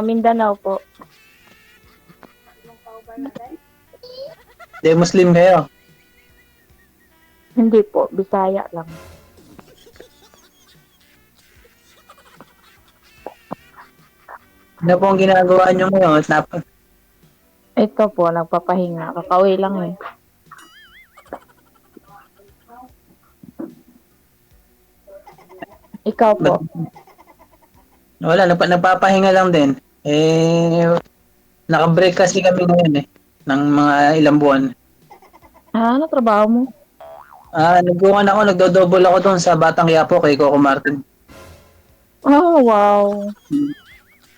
Mindanao po. Di Muslim kayo. Hindi po, Bisaya lang. Ano po ang ginagawa nyo ngayon? Ito po, nagpapahinga. Kakauwi lang eh. Ikaw po. Wala, nagpapahinga lang din. Naka-break kasi kami ngayon ng mga ilang buwan. Ano trabaho mo? Nagdo-double ako doon sa Batang Quiapo kay Coco Martin. Oh, wow.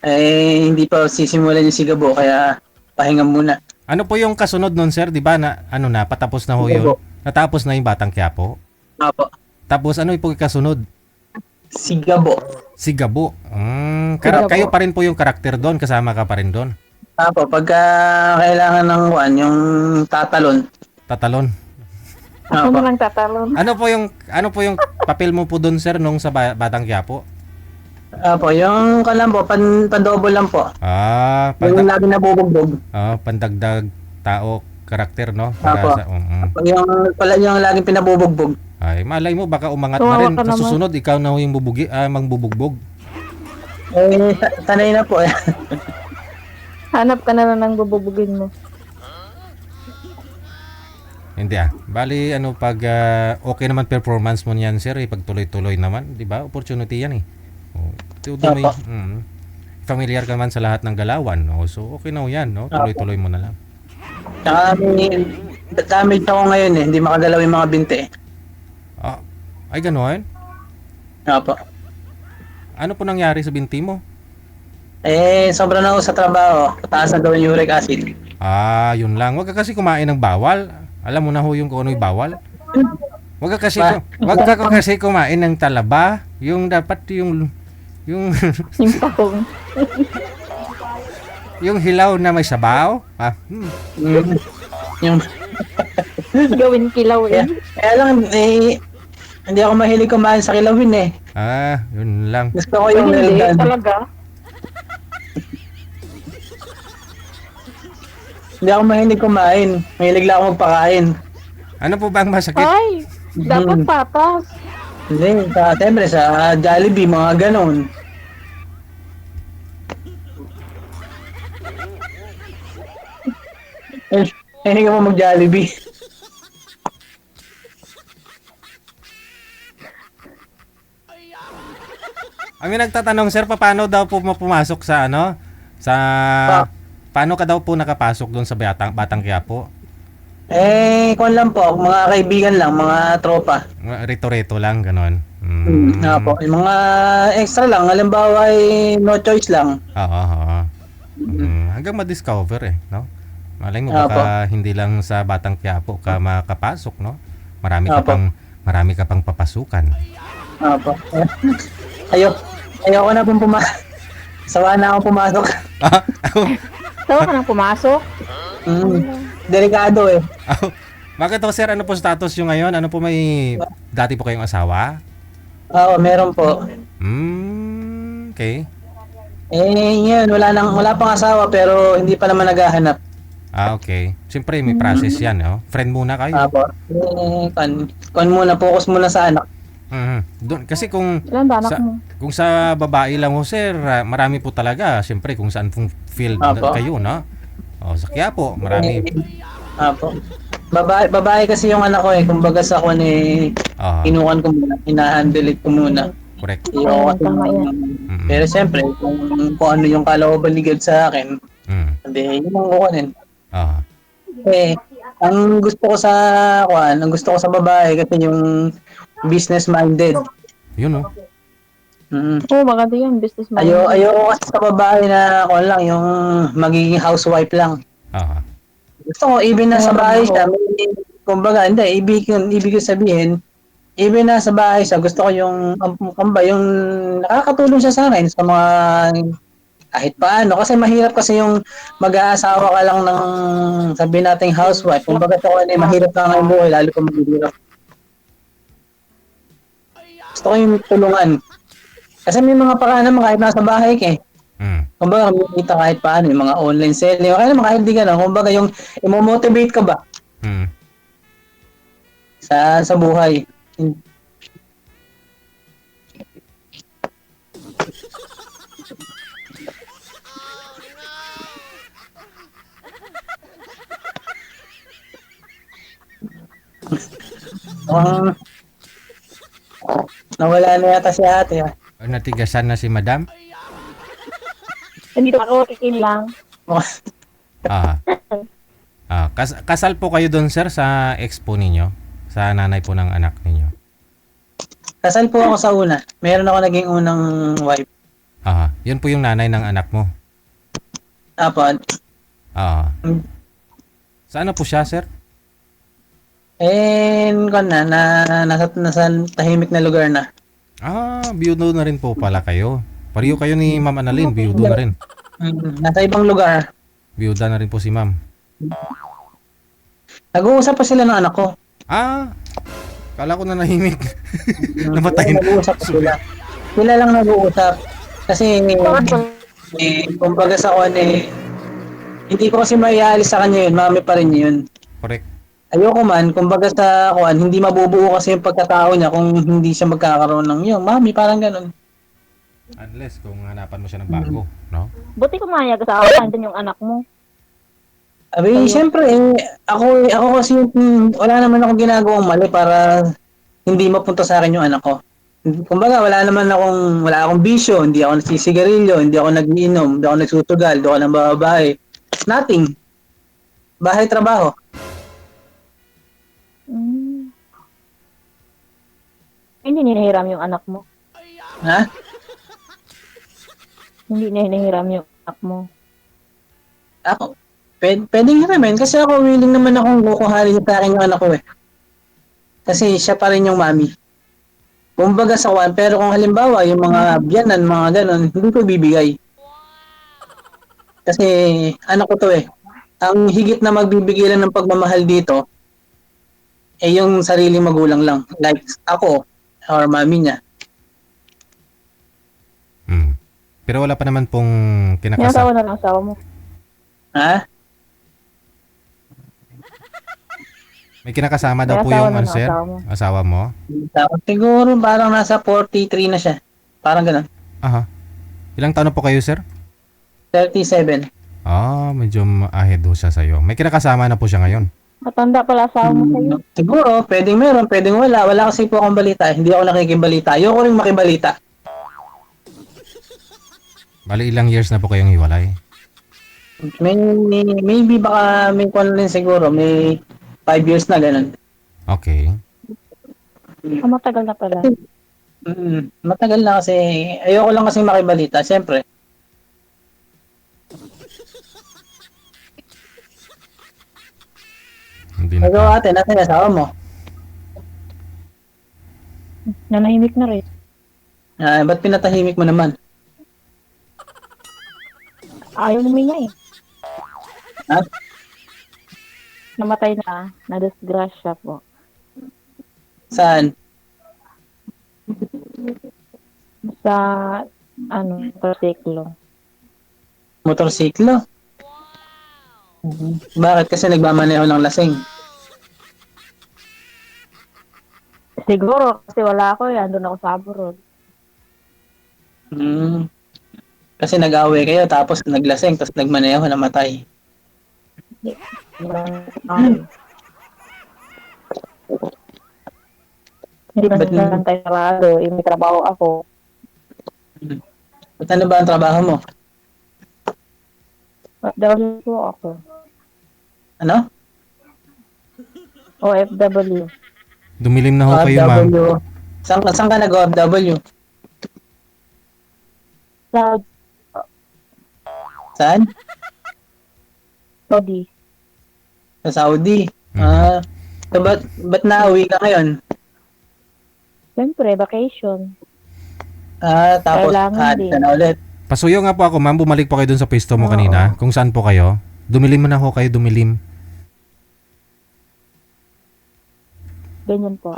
Hindi pa sisimulan yung sigabo, kaya pahinga muna. Ano po yung kasunod nun, sir? Di ba na, patapos na ho yun? Natapos na yung Batang Quiapo? Apo. Tapos ano yung kasunod? Sigabo. Sigabo. Sigabo. Kayo pa rin po yung karakter doon, kasama ka pa rin doon. Apo, pagka kailangan ng yung tatalon. Tatalon. Ako na lang tatalon. Ano po yung papel mo po doon, sir, nung sa Batang Quiapo? Apo, yung kalambo, pan-double lang po. Yung lagi nabubugbog. Pandagdag tao, karakter, no? Apo. Yung laging pinabubugbog. Ay, malay mo, baka umangat na rin. Sa susunod, ikaw na yung mangbubugbog. Sanay na po eh. Hanap ka na lang ng bububugin mo. Hindi Bali, pag okay naman performance mo niyan, sir, pag tuloy-tuloy naman, di ba? Opportunity yan eh. Familiar ka naman sa lahat ng galawan, no? So, okay na yan, no? Tuloy-tuloy mo na lang. Tsaka damage ako ngayon eh. Hindi makagalaw yung mga binte eh. Ay, gano'n? Apo. Ano po nangyari sa binti mo? Sobra na ako sa trabaho. Pataas na daw yung uric acid. Yun lang. Huwag ka kasi kumain ng bawal. Alam mo na ho yung kung ano yung bawal. Huwag ka kasi kumain ng talaba. Yung dapat yung Yung tahong. yung hilaw na may sabaw. Yung Gawin kilaw eh. Kaya lang hindi ako mahilig kumain sa kilawin eh. Yun lang. Gusto ko yung Hindi well done. talaga. Hindi ako mahilig kumain. Mahilig lang ako magpakain. Ano po ba ang masakit? Ay, dapat patas. Hindi, siyempre sa Jollibee, mga ganon. Hindi ka mo mag-Jollibee. Ang nagtatanong, sir, paano daw po pumasok sa paano ka daw po nakapasok doon sa Batang Quiapo? Kung lang po, mga kaibigan lang, mga tropa. Rito-rito lang, ganon. Po, yung mga extra lang, halimbawa ay no choice lang. Oo. Hanggang ma-discover no? Malay mo baka hindi lang sa Batang Quiapo ka makapasok, no? Marami ka pang papasukan. Apo. Ayoko na pong sawa na akong pumasok. Sawa ka nang pumasok? Delikado eh. Bakit sir, ano po status yung ngayon? Ano po, may dati po kayong asawa? Oo, meron po. Okay. Yun, wala pang asawa pero hindi pa naman naghahanap. Okay. Siyempre may process yan, no? Friend muna kayo. Apo. Focus muna sa anak. Doon kasi kung Ilan ba anak mo? kung sa babae lang ho, sir, marami po talaga. Siyempre kung saan pong field kayo, no? Sa Quiapo, marami. Apo. Babae kasi yung anak ko eh. Kumbaga sa ako kinukan ko muna, hina-handle it ko muna. Correct. Tama yan. Pero siyempre, kung ano yung kalooban ligad sa akin, hindi, yun ang kukunin. Ang gusto ko sa babae kasi yung business minded. Yun, no? Maganda yan, business man. Ayoko kasi sa babae na yung magiging housewife lang. Gusto ko, even na sa bahay siya, kumbaga, hindi, ibig ko sabihin, even na sa bahay siya, gusto ko yung nakakatulong siya sa akin sa mga kahit paano. Kasi mahirap kasi yung mag-aasawa ka lang ng sabihin nating housewife. Kumbaga sa kanila, mahirap ka ng buhay, lalo kung maghihirap. Gusto ko yung tulungan. Kasi may mga paraan naman kahit nasa bahay ka eh. Kumbaga, kumikita kahit paano, yung mga online selling. Kaya naman kahit di ka na, kumbaga yung imo-motivate ka ba sa buhay. Um, Nawala na yata si ate. Natigasan na si madam? Nandito ako, kikin lang. Ah. Kasal po kayo doon, sir, sa expo ninyo? Sa nanay po ng anak ninyo? Kasal po ako sa una. Meron ako naging unang wife. Yun po yung nanay ng anak mo? Apo. Saan na po siya, sir? Nasa tahimik na lugar na. Biyudo na rin po pala kayo. Pareho kayo ni Ma'am Annalyn, biyudo na rin. Nasa ibang lugar. Biyuda na rin po si Ma'am. Nag-uusap pa sila ng anak ko. Kala ko na nahimik. Namatay na. Nag-uusap pa sila. Sila lang nag-uusap. Kasi, kumbaga sa hindi ko kasi maialis sa kanya yun. Mami pa rin yun. Correct. Ayoko man, kumbaga sa hindi mabubuo kasi yung pagkatao niya kung hindi siya magkakaroon ng yung mami, parang ganun. Unless kung hanapan mo siya ng bago, no? Buti kumayag sa akin, nandun yung anak mo. Siyempre, ako kasi wala naman akong ginagawang mali para hindi mapunta sa akin yung anak ko. Kumbaga, wala akong bisyo, hindi ako nagsisigarilyo, hindi ako nag-iinom, hindi ako nagsusugal, hindi ako ng babae. Nothing. Bahay, trabaho. Hindi hinihiram yung anak mo. Ha? Hindi hinihiram yung anak mo. Ako? Pwedeng hiramin kasi ako willing naman akong kukuhalin sa akin yung anak ko eh. Kasi siya pa rin yung mami. Kumbaga sa pero kung halimbawa yung mga biyanan, mga ganon, hindi ko bibigay. Kasi anak ko to eh. Ang higit na magbibigay lang ng pagmamahal dito yung sariling magulang lang. Like ako or mami niya. Pero wala pa naman pong May asawa na lang asawa mo. Ha? May kinakasama daw po yung sir? Asawa mo? Siguro parang nasa 43 na siya. Parang ganun. Ilang taon na po kayo, sir? 37. Medyo ahead ho siya sa'yo. May kinakasama na po siya ngayon. Matanda pala asawa mo sa'yo. Siguro, pwedeng meron, pwedeng wala. Wala kasi po akong balita. Hindi ako nakikibalita. Ayoko rin makibalita. Bali, ilang years na po kayong hiwalay? Maybe baka may kung rin siguro. May 5 years na ganun. Okay. Matagal na pala. Matagal na kasi. Ayoko lang kasi makibalita. Siyempre. Ikaw ate, natin asawa mo? Nanahimik na rin. Ba't pinatahimik mo naman? Ayaw huminga eh. Ha? Namatay na. Na-disgrasya po. Saan? Sa, motorsiklo. Motorsiklo? Bakit? Kasi nagmamaneho ng lasing. Siguro, kasi wala ako eh. Andun ako sa abroad. Kasi nag-away kayo, tapos naglasing, tapos nagmaneho, namatay. Hindi ba naman tayo sarado? May trabaho ako. Ba't ano ba ang trabaho mo? OFW po ako. Ano? OFW. Dumilim na ho kayo, ma'am. Saan ka nag-OFW? Saan? Saudi. Sa Saudi. So ba't nauwi ka ngayon? Siyempre, vacation. Tapos Kailangan din. ka na ulit. Pasuyo nga po ako, ma'am. Bumalik po kayo dun sa pwesto mo kanina. Kung saan po kayo. Dumilim mo na ho kayo, dumilim. Ganyan po.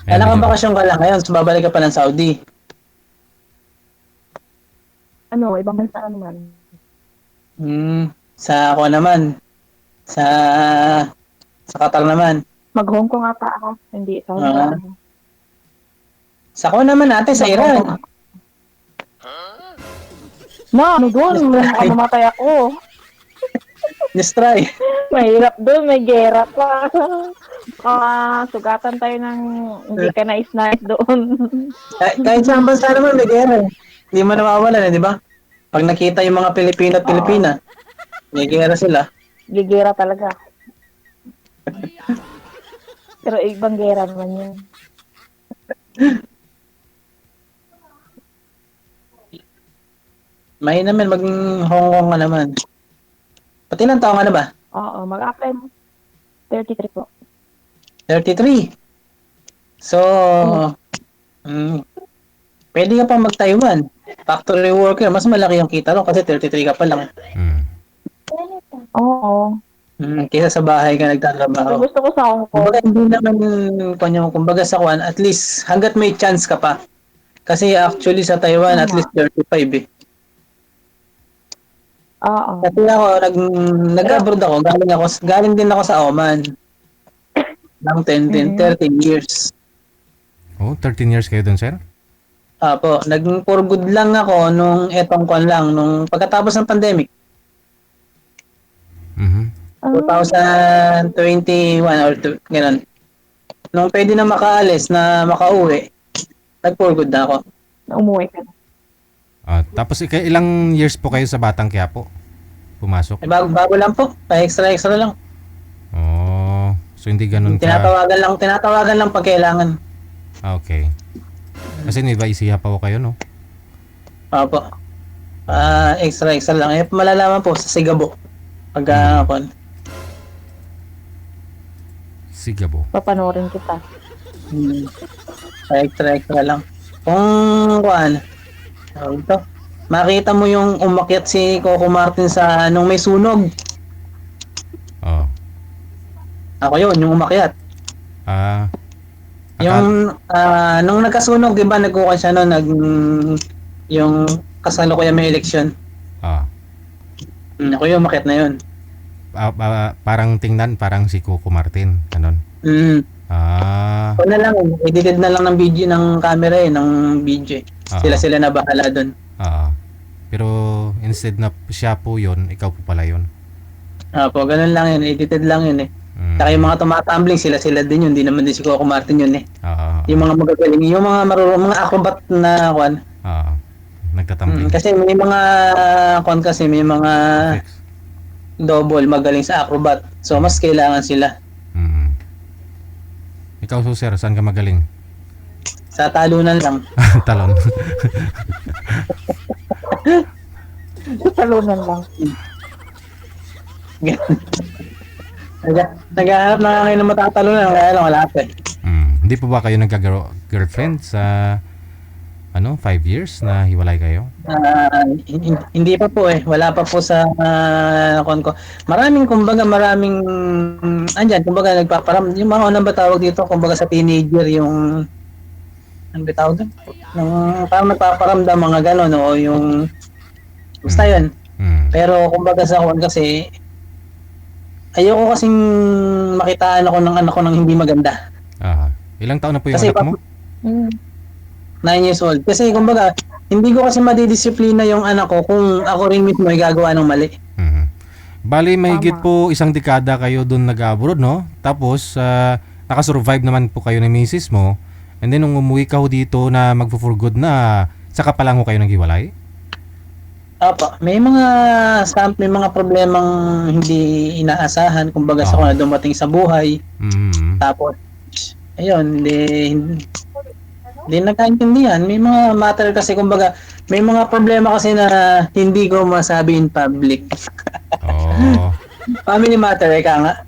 Kailangan bakasyon ka lang ngayon, so babalik ka pa ng Saudi. Ibang bansa naman. Sa ako naman, sa Qatar naman. Mag-Hong Kong ata ako, hindi Saudi. Ah. Sa ako naman ate, sa Mag-Hong Kong Iran. ako. Doon? Mamatay ako. Just try. Mahirap doon, may gera pa. Sugatan tayo ng hindi ka nais-nais doon. Kahit sa bansa naman, may gera. Hindi mo nawawalan, di ba? Pag nakita yung mga Pilipino at Pilipina, may gera sila. Gigera talaga. Pero ibang gera naman yun. May naman, maging Hong Kong ka naman. Pati ilang taong ka na ba? Oo, mag-apply mo. 33 po. 33. So, pwede ka pa mag-Taiwan. Factory worker, mas malaki yung kita ron kasi 33 ka pa lang. Oo. Kaysa sa bahay ka Pero nagtatrabaho. gusto ko sa Hong Kong. Kumbaga hindi naman kumbaga sa Kwan, at least hanggat may chance ka pa. Kasi actually sa Taiwan, at Tama. least 35 eh. Oo. Kasi ako, nag-abroad ako, galing din ako sa Oman. Ng 13 years. Oh, 13 years kayo doon, sir? Apo, for good lang ako nung etong kwan lang, nung pagkatapos ng pandemic. 2021 or gano'n. Nung pwede na makaalis, na makauwi, nag-for good na ako. Umuwi ka na. Tapos ilang years po kayo sa Batang Quiapo? Pumasok? Bago lang po, pa-extra lang. Oh, so hindi ganun ka... Tinatawagan lang pag kailangan. Okay. Kasi Nueva Ecija pa po kayo, no? Opo. Extra lang. Malalaman po sa Sigabo. Pag Sigabo. Papanorin kita. Extra lang. Kung makita mo yung umakyat si Coco Martin sa nung may sunog. Oh. Ako yun, yung umakyat. Nung nagkasunog, di ba, nagkuha siya yung kasalukuyan may eleksyon. Ako yung umakyat na yun. Parang tingnan, parang si Coco Martin. Ganon. Ako na lang, edited na lang ng video ng camera ng video. Sila na bahala doon. Pero instead na siya po yun, ikaw po pala yun. Ganun lang yun, edited lang yun eh. Saka yung mga tumatumbling, sila din yun, hindi naman din si Coco Martin yun eh. Yung mga magagaling, yung mga marunong, mga acrobat na kwan. Nagtatumbling. Kasi may mga may mga double magaling sa acrobat. So mas kailangan sila. Ikaw, sir, saan ka magaling? Sa talunan lang. Talon. Talunan lang. Naghahanap na kayo ng matatalunan, kaya lang wala pa eh. Hindi po ba kayo nagka-girlfriend sa 5 years na hiwalay kayo? Hindi pa po eh. Wala pa po sa kon ko. Maraming nagpaparam. Yung mga unang ba tawag dito, kumbaga sa teenager, yung ano ba tawag doon? Parang nagpaparamdam mga gano'n o yung basta yun. Pero kumbaga sa kon kasi ayoko kasing makitaan ako ng anak ko ng hindi maganda. Ilang taon na po yung kasi anak mo? 9 years old. Kasi kumbaga, hindi ko kasi madidisiplina yung anak ko kung ako rin mismo ay gagawa ng mali. Bali, mahigit po isang dekada kayo doon nag-abroad, no? Tapos, nakasurvive naman po kayo ng misis mo. And then, nung umuwi ka ho dito na mag-for good na, saka pa lang ho kayo naghiwalay? May mga problemang hindi inaasahan, kumbaga sa kung dumating sa buhay. Tapos, ayun, hindi nagkaintindihan. May mga matter kasi, kumbaga, may mga problema kasi na hindi ko masabi in public. Family matter, nga.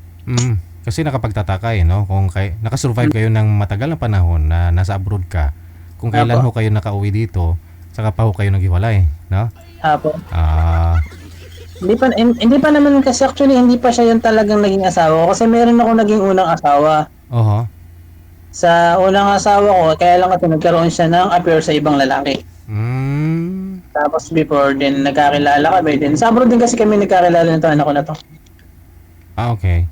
Kasi nakapagtataka no? Kung nakasurvive kayo ng matagal na panahon na nasa abroad ka, kung kailan ho kayo nakauwi dito, saka pa ho kayo naghiwalay, no? Hindi pa naman kasi actually, hindi pa siya yung talagang naging asawa ko. Kasi meron ako naging unang asawa. Sa unang asawa ko, kaya lang kasi nagkaroon siya ng affair sa ibang lalaki. Tapos before din nagkakilala kami din. Sa abroad din kasi kami nagkakilala nito anak ko na to. Okay.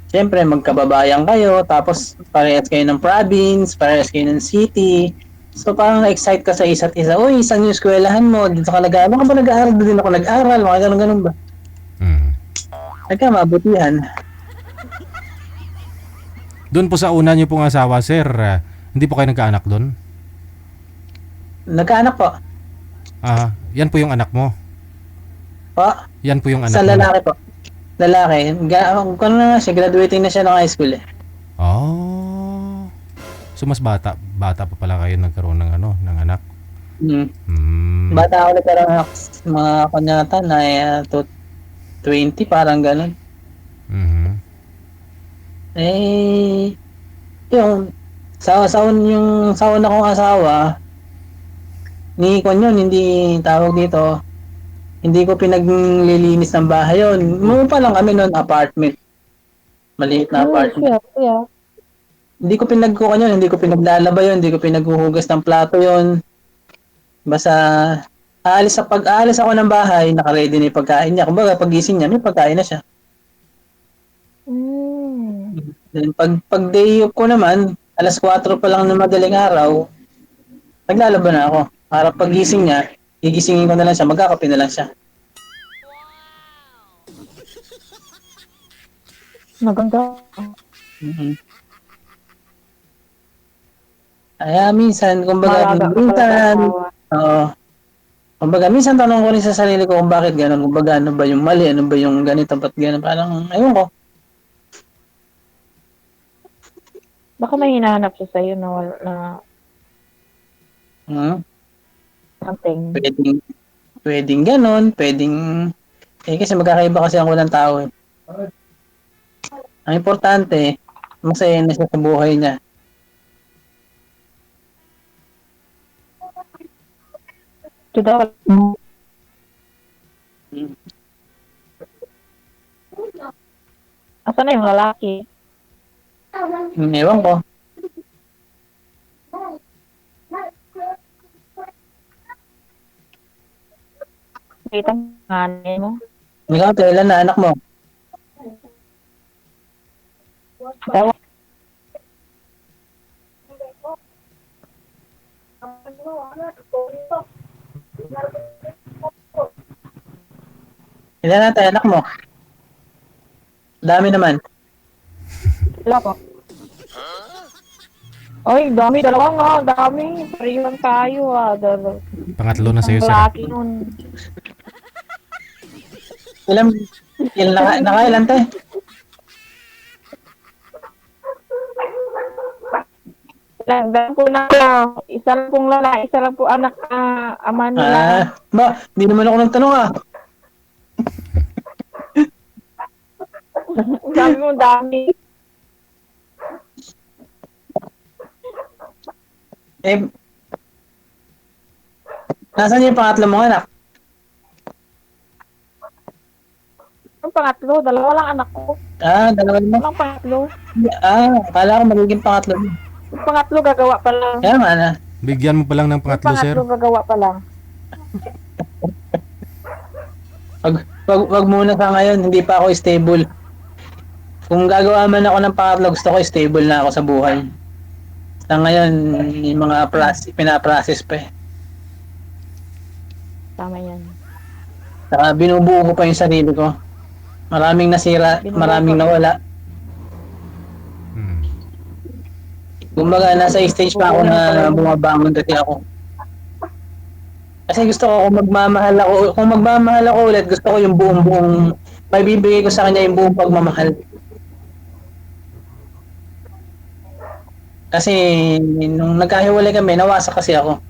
Siyempre magkababayan kayo, tapos parehas kayo ng province, parehas kayo ng city. So parang na-excite ka sa isa't isa. Uy, saan yung eskwelahan mo? Dito ka nag-aaral? Baka ba nag-aaral din ako nag-aaral? Mga ganun ba? Mm. Nagka mabutihan. Doon po sa una niyo pong asawa, sir, hindi po kayo nagkaanak doon? Nagkaanak po. Yan po yung anak mo. Po? Yan po yung anak Sa mo. lalaki po. Lalaki. Kung na nga siya, graduating na siya ng high school eh. Oh. So mas bata pa pala kayo nagkaroon ng ng anak. Bata ako nagkaroon ng mga kanyata na 20, parang ganun. Mhm. Yung sa una kong asawa, ni Kon yun, hindi tawag dito, hindi ko pinaglilinis ng bahay yun. Pa lang kami noon, apartment. Maliit na apartment. Yeah. Hindi ko pinagkukan yun, hindi ko pinaglalaba yun, hindi ko pinaghuhugas ng plato yun. Basta, pag-aalis ako ng bahay, naka-ready na yung pagkain niya. Kumbaga, pag-gising niya, may pagkain na siya. Then, pag day off ko naman, 4:00 pa lang ng madaling araw, naglalaba na ako. Para pag-gising niya, gigisingin ko na lang siya, magkakape na lang siya. Maganda. Kaya minsan, kumbaga, minsan tanong ko rin sa sarili ko kung bakit gano'n, kumbaga ano ba yung mali, ano ba yung ganito, ba't gano'n, parang, ayun ko. Baka may hinahanap siya sa'yo na something. Pwedeng gano'n, kasi magkakaiba kasi ang walang tao eh. Ang importante, masaya na siya sa buhay niya. Asan na yung lalaki? Ewan ko. Kita nga mo. Ikaw, kailan na anak mo? Dawa. Ilan na tayo anak mo? Dami naman. Wala po. Ay, dami. Dalawa nga. Dami. Pariwan tayo Pangatlo na sa'yo, sir. Lalaki nun. Nakailan tayo? Dahil po na isa lang pong lalaki, isa lang po anak ama nila. Hindi naman ako nagtanong Sabi mo, dami. Nasaan yung pangatlo mong anak? Ang pangatlo, dalawa lang anak ko. Dalawa naman. Walang pangatlo. Akala ko magiging pangatlo. Yung pangatlo gagawa pa lang. Kaya nga na. Bigyan mo pa lang ng pangatlo, sir. Pangatlo gagawa pa lang. Wag muna sa ngayon, hindi pa ako stable. Kung gagawa man ako ng pangatlo, gusto ko stable na ako sa buhay. Sa ngayon, yung mga pinaprocess pa eh. Tama yan. Saka binubuo ko pa yung sarili ko. Maraming nasira, maraming nawala. Kumbaga, nasa stage pa ako na bumabangon kasi ako. Kasi gusto ko, kung magmamahal ako ulit, gusto ko yung buong, may bibigay ko sa kanya yung buong pagmamahal. Kasi, nung nagkahiwalay kami, nawasak kasi ako.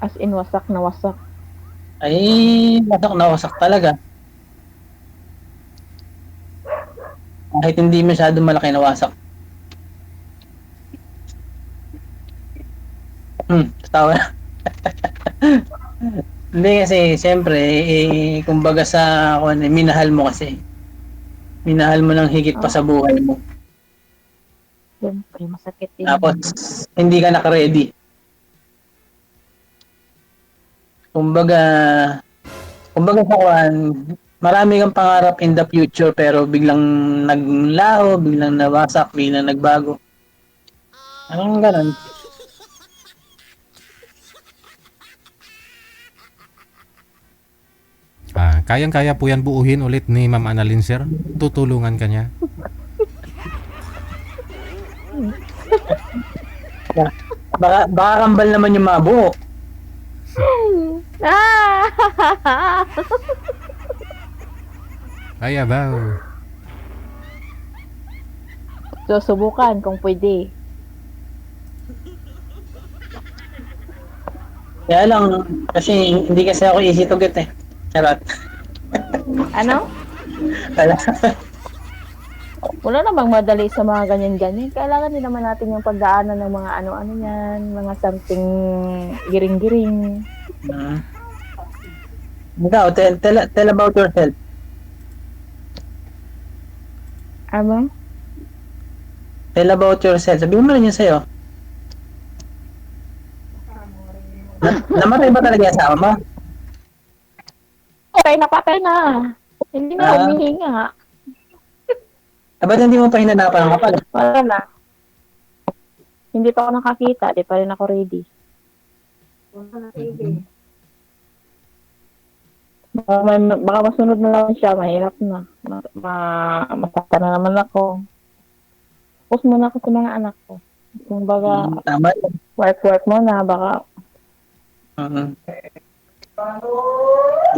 As in, wasak na wasak. Ay, wasak talaga. Kahit hindi masyado malaki na wasak. Tawa na. Hindi kasi, siyempre, kumbaga minahal mo kasi. Minahal mo ng higit pa sa buhay mo. Siyempre, masakit din. Tapos, hindi ka naka-ready. Kumbaga, kumbaga sa kuan, marami kang pangarap in the future pero biglang naglaho, biglang nawasak, biglang nagbago. Anong ganun? Kayang-kaya po yan buuhin ulit ni Ma'am Annalyn, sir. Tutulungan ka niya. Baka kambal naman yung mga buo. Ah! Kaya ba? Susubukan kung pwede. Kaya lang, kasi hindi kasi ako easy to get eh. Charot. Ano? Wala. Wala namang madali sa mga ganyan-ganyan. Kailangan din naman natin yung pagdaanan ng mga ano-ano yan, mga something giring-giring. Ikaw, tell about yourself. Ano? Tell about yourself. Sabihin mo rin yun sa'yo. Namatay ba talaga yung asawa mo? Okay, napatay na. Hindi na humihinga. Ba't hindi mo pa hinanapan ang kapal? Wala na. Hindi pa ako nakakita. Di pa rin ako ready. Baka masunod na lang siya. Mahirap na. Masakta na naman ako. Focus muna ako sa mga anak ko. Kung baga, Tama. work muna. Baka,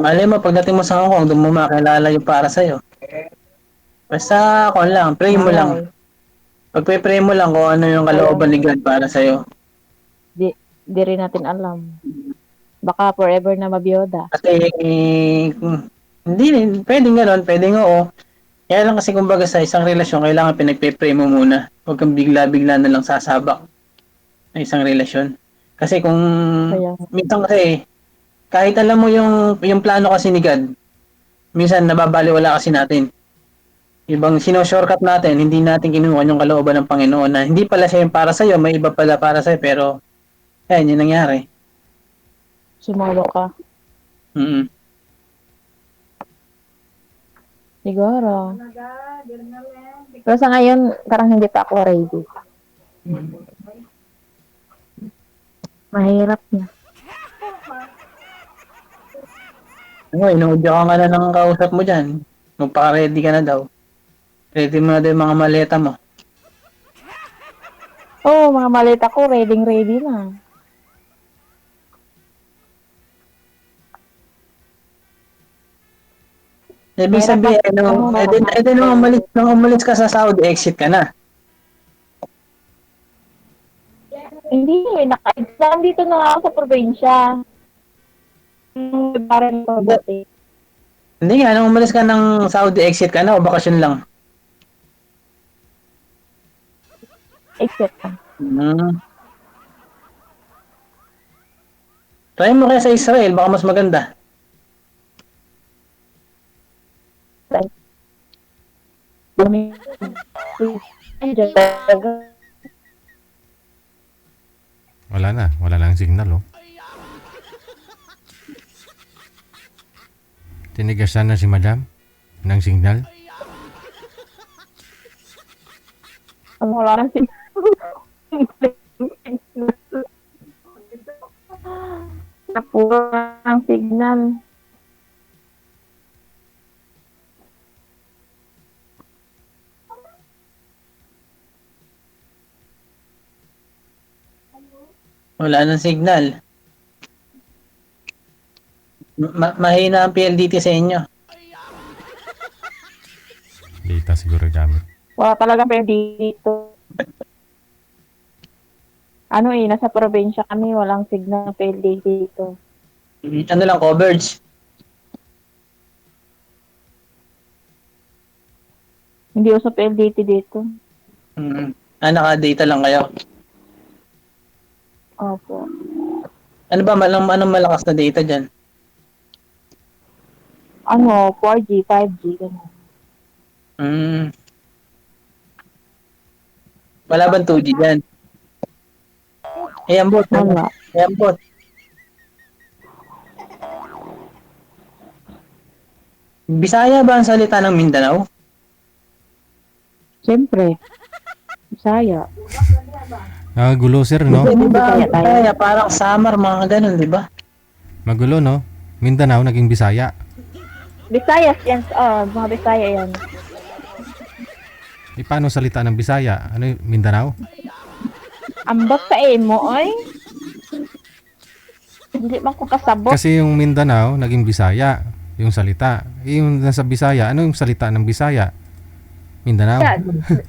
Malay mo, pagdating mo sa Hong Kong, doon mo makilala yung para sa'yo. Basta ako lang, pray mo lang. Pagpe-pray mo lang kung ano yung kalooban ni God para sa'yo. di rin natin alam. Baka forever na mabiyoda. Kasi, hindi rin, pwedeng gano'n, pwedeng oo. Kaya lang kasi kumbaga sa isang relasyon, kailangan pinagpe-pray mo muna. Huwag kang bigla-bigla na lang sasabak ng isang relasyon. Kasi kung, minsan kasi, kahit alam mo yung plano kasi ni God, minsan nababaliwala kasi natin. Ibang sino-shortcut natin, hindi natin kinuha yung kalooban ng Panginoon na hindi pala siya yung para sa'yo, may iba pala para sa'yo, pero, ayan, yun nangyari. Sumalo ka. Siguro. Pero sa ngayon, parang hindi pa ako ready. Mahirap na. Inuudyo ka nga na ng kausap mo dyan. Magpaka-ready ka na daw. Ready mo na daw yung mga maleta mo. Oo, mga maleta ko, ready na. Ibig sabihin, nung umalis ka sa Saudi, exit ka na. Hindi, nandito na ako sa probinsya. Parang pagbuti. Hindi nga, nung umalis ka ng Saudi, exit ka na o bakasyon lang? Exit ka. Try mo kaya sa Israel, baka mas maganda. Wala na ang signal, oh. Tinigasan na si Madam ng signal. Wala na napuro ang signal. Wala nang signal. Mahina ang PLDT sa inyo. Data siguro gamit. Wala talaga pwede dito. Nasa probinsya kami, walang signal pwede dito. Ano lang, coverage. Hindi usap LDT dito. Naka-data lang kayo. Opo. Ano ba, anong malakas na data dyan? 4G, 5G, gano'n. Wala bang 2G dyan? Ambot. Wala. Ambot. Bisaya ba ang salita ng Mindanao? Siyempre. Bisaya. Gulo sir, no? Di ba? Bisaya tayo. Bisaya, parang Samar, mga ganun, di ba? Magulo, no? Mindanao naging Bisaya. Bisayas yan. Mga Bisaya yan. Paano salita ng Bisaya? Ano yung Mindanao? Ambot sa emo, ay. Hindi man ko kasabot. Kasi yung Mindanao naging Bisaya, yung salita. Yung nasa Bisaya, ano yung salita ng Bisaya? Mindanao.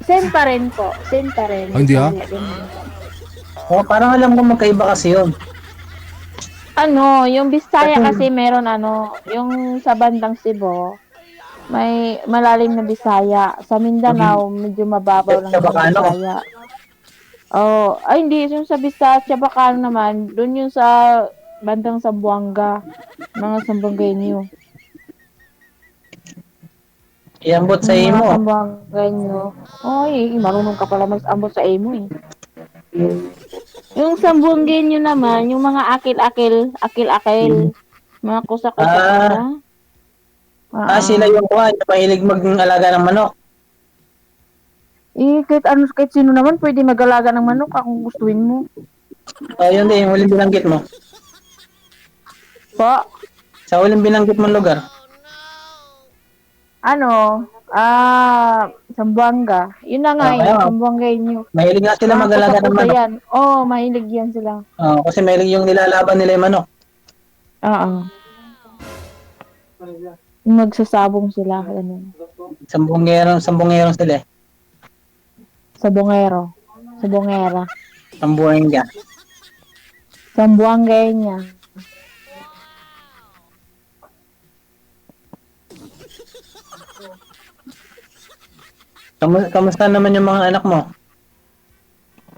Same pa rin po. Same pa rin. Oh, hindi, ah? Bisaya din. Parang alam ko magkaiba kasi yun. Ano, yung Bisaya kasi meron yung sa bandang Cebu, may malalim na Bisaya. Sa Mindanao, medyo mababaw lang yung Chabacano. Bisaya. Oh, ay hindi, yung sa Bisaya, Chabacano naman, dun yung sa bandang Zamboanga, mga Zamboangueño. Iambot sa Yung mga imo. Zamboangueño. Oy, marunong ka pala mag-ambot sa imo eh. Yung Zamboangueño naman, yung mga akil-akil, mga kusa-kusa. Sila yung mahilig mag-alaga ng manok. Kahit sino naman pwede mag-alaga ng manok kung gustuin mo. Yun din, yung huling binanggit mo. Po, Sa huling binanggit mong lugar. Zamboanga. Yun na nga Ayaw. Zamboangueño. Mahilig nga sila Mga mag-alaga ng kusa-kusa manok. yan. Mahilig yan sila. Kasi mahilig yung nilalaban nila yung manok. Oo. Magsasabong sila. Ganun. Sambungerong sila eh. Sabongero. Sabongera. Sambuenga. Zamboangueña. Kamusta naman yung mga anak mo?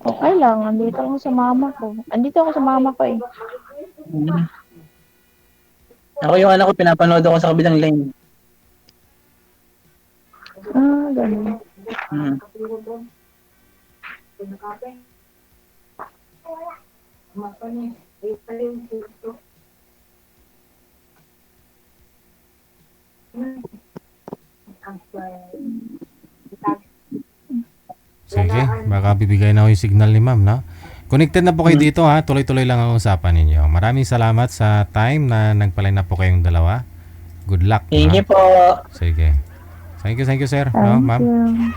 Okay lang. Andito ako sa mama ko. Eh. Ako yung anak ko, pinapanood ako sa kabilang lane. Ganun. Hmm. Sige, baka bibigay na ako yung signal ni ma'am, no? Connected na po kayo dito, ha? Tuloy-tuloy lang ang usapan ninyo. Maraming salamat sa time na nagpalay na po kayong dalawa. Good luck. Thank you po. Sige. Thank you, sir. No, Thank ma'am. you.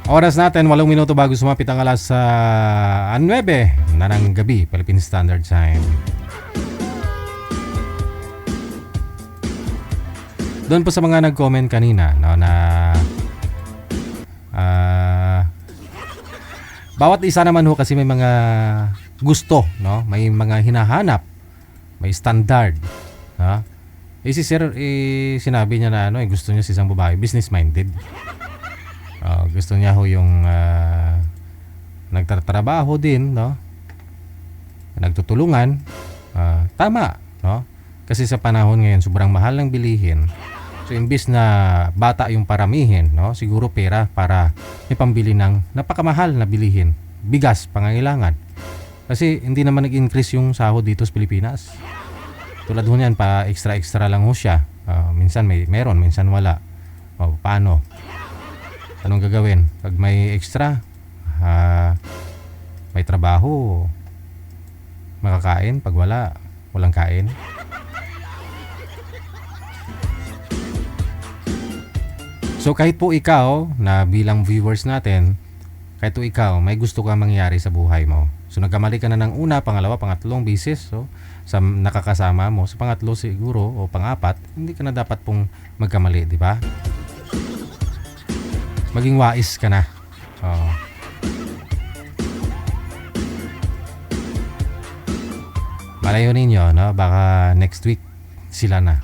Oras natin, 8 minuto bago sumapit ang alas 9 na ng gabi, Philippine Standard Time. Doon po sa mga nag-comment kanina, no, na bawat isa naman ho kasi may mga gusto, no? May mga hinahanap, may standard, no? Si sir, sinabi niya na gusto niya si isang babae, business-minded. Gusto niya ho yung nagtatrabaho din, no? Nagtutulungan. Tama, no? Kasi sa panahon ngayon, sobrang mahal ng bilihin. So, imbis na bata yung paramihin, no? Siguro pera para may pambili ng napakamahal na bilihin. Bigas, pangangailangan. Kasi hindi naman nag-increase yung sahod dito sa Pilipinas. Tulad ho niyan, pa extra-extra lang ho siya. Minsan meron, minsan wala. Paano? Anong gagawin? Pag may extra, may trabaho, makakain. Pag wala, walang kain. So kahit po ikaw, na bilang viewers natin, kahit po ikaw, may gusto ka mangyari sa buhay mo. So nagkamali ka na ng una, pangalawa, pangatlong bisis, so sa nakakasama mo, sa pangatlo siguro o pangapat, hindi ka na dapat pong magkamali, di ba? Maging wais ka na. Malayo ninyo, no? Baka next week sila na.